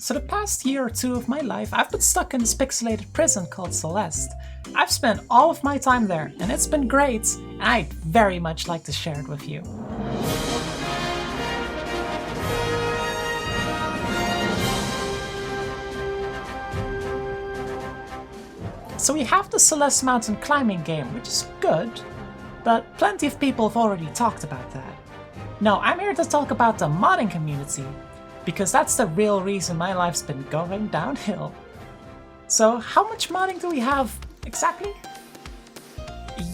So the past year or two of my life, I've been stuck in this pixelated prison called Celeste. I've spent all of my time there, and it's been great, and I'd very much like to share it with you. So we have the Celeste mountain climbing game, which is good, but plenty of people have already talked about that. No, I'm here to talk about the modding community, because that's the real reason my life's been going downhill. So how much modding do we have exactly?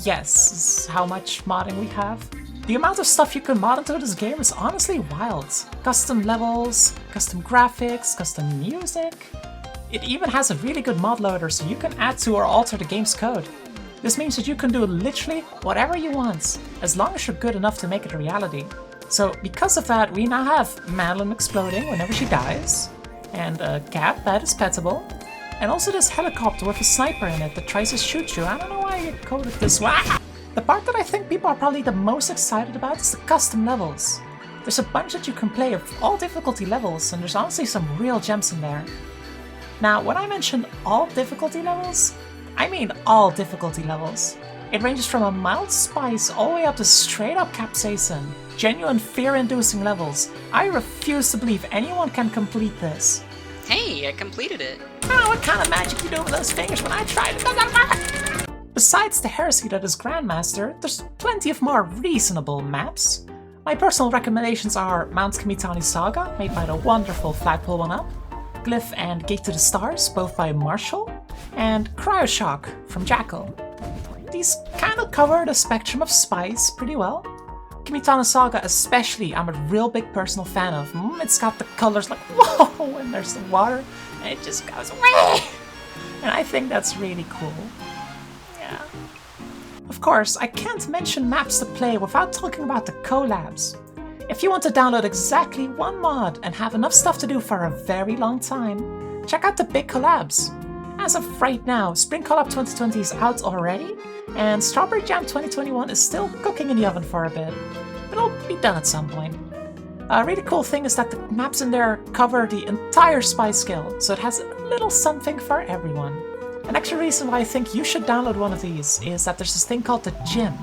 Yes, how much modding we have. The amount of stuff you can mod into this game is honestly wild. Custom levels, custom graphics, custom music. It even has a really good mod loader so you can add to or alter the game's code. This means that you can do literally whatever you want, as long as you're good enough to make it a reality. So because of that, we now have Madeline exploding whenever she dies, and a cat that is petable, and also this helicopter with a sniper in it that tries to shoot you. I don't know why you coded this way. The part that I think people are probably the most excited about is the custom levels. There's a bunch that you can play of all difficulty levels, and there's honestly some real gems in there. Now, when I mention all difficulty levels, I mean all difficulty levels. It ranges from a mild spice all the way up to straight up capsaicin. Genuine fear-inducing levels. I refuse to believe anyone can complete this. Hey, I completed it. Oh, what kind of magic you do with those fingers when I tried it? Besides the heresy that is Grandmaster, there's plenty of more reasonable maps. My personal recommendations are Mount Kimitani Saga, made by the wonderful Flagpole 1UP, Glyph and Gate to the Stars, both by Marshall, and Cryoshock from Jackal. These kind of cover the spectrum of spice pretty well. Kimitana Saga especially, I'm a real big personal fan of. It's got the colors like whoa, and there's the water, and it just goes away. And I think that's really cool. Yeah. Of course, I can't mention maps to play without talking about the collabs. If you want to download exactly one mod and have enough stuff to do for a very long time, check out the big collabs. As of right now, Spring Collab 2020 is out already, and Strawberry Jam 2021 is still cooking in the oven for a bit, but it'll be done at some point. A really cool thing is that the maps in there cover the entire Spice Guild, so it has a little something for everyone. An extra reason why I think you should download one of these is that there's this thing called the Gym.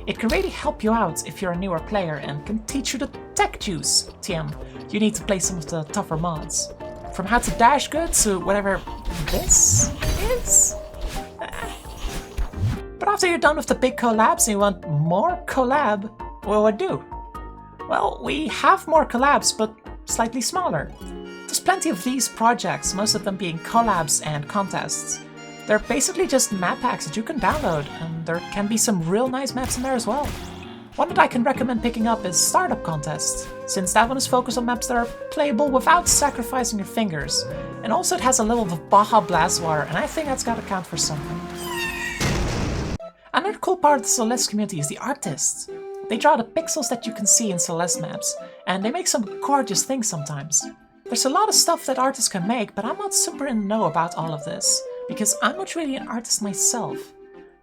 It can really help you out if you're a newer player and can teach you the tech juice, TM. You need to play some of the tougher mods. From how to dash good to whatever this is. But after you're done with the big collabs and you want more collab, what do? Well, we have more collabs, but slightly smaller. There's plenty of these projects, most of them being collabs and contests. They're basically just map packs that you can download, and there can be some real nice maps in there as well. One that I can recommend picking up is Startup Contest, since that one is focused on maps that are playable without sacrificing your fingers. And also it has a level of Baja Blast Water, and I think that's gotta count for something. Another cool part of the Celeste community is the artists. They draw the pixels that you can see in Celeste maps, and they make some gorgeous things sometimes. There's a lot of stuff that artists can make, but I'm not super in the know about all of this, because I'm not really an artist myself.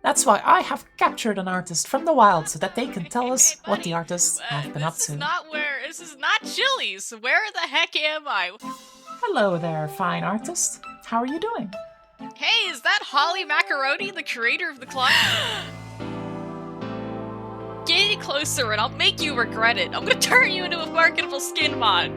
That's why I have captured an artist from the wild so that they can tell us what the artists have been up to. This is not Chili's. Where the heck am I? Hello there, fine artist. How are you doing? Hey, is that Holly Macaroni, the creator of the clock? Get any closer and I'll make you regret it. I'm gonna turn you into a marketable skin mod.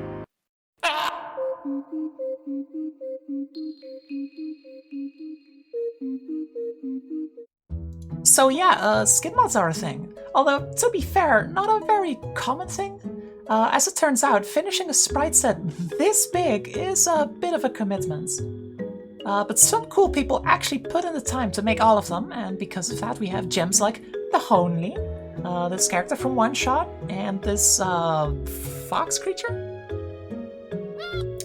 So yeah, skin mods are a thing. Although, to be fair, not a very common thing. As it turns out, finishing a sprite set this big is a bit of a commitment. But some cool people actually put in the time to make all of them, and because of that we have gems like the Honely, this character from One Shot, and this fox creature?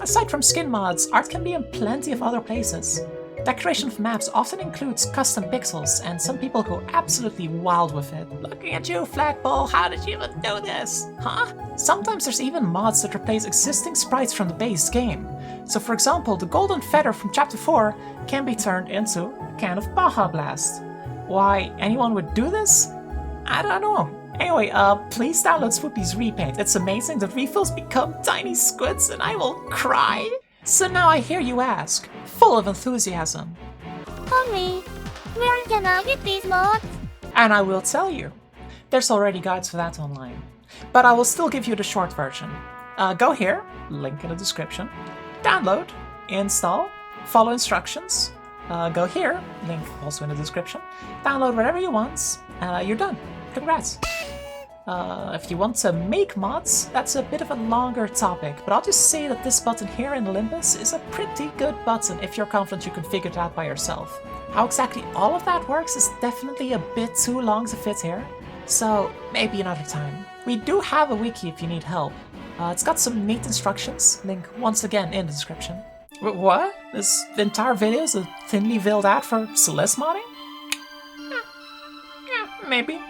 Aside from skin mods, art can be in plenty of other places. Decoration of maps often includes custom pixels, and some people go absolutely wild with it. Looking at you, Flagpole, how did you even do this? Huh? Sometimes there's even mods that replace existing sprites from the base game. So for example, the golden feather from chapter 4 can be turned into a can of Baja Blast. Why anyone would do this? I don't know. Anyway, please download Swoopy's repaint. It's amazing. The refills become tiny squids and I will cry. So now I hear you ask, full of enthusiasm. Homie, where can I get these mods? And I will tell you. There's already guides for that online. But I will still give you the short version. Go here, link in the description. Download, install, follow instructions. Go here, link also in the description. Download whatever you want. You're done. Congrats. If you want to make mods, that's a bit of a longer topic, but I'll just say that this button here in Olympus is a pretty good button if you're confident you can figure it out by yourself. How exactly all of that works is definitely a bit too long to fit here, so maybe another time. We do have a wiki if you need help. It's got some neat instructions, link once again in the description. What? This entire video is a thinly veiled ad for Celeste modding? Maybe.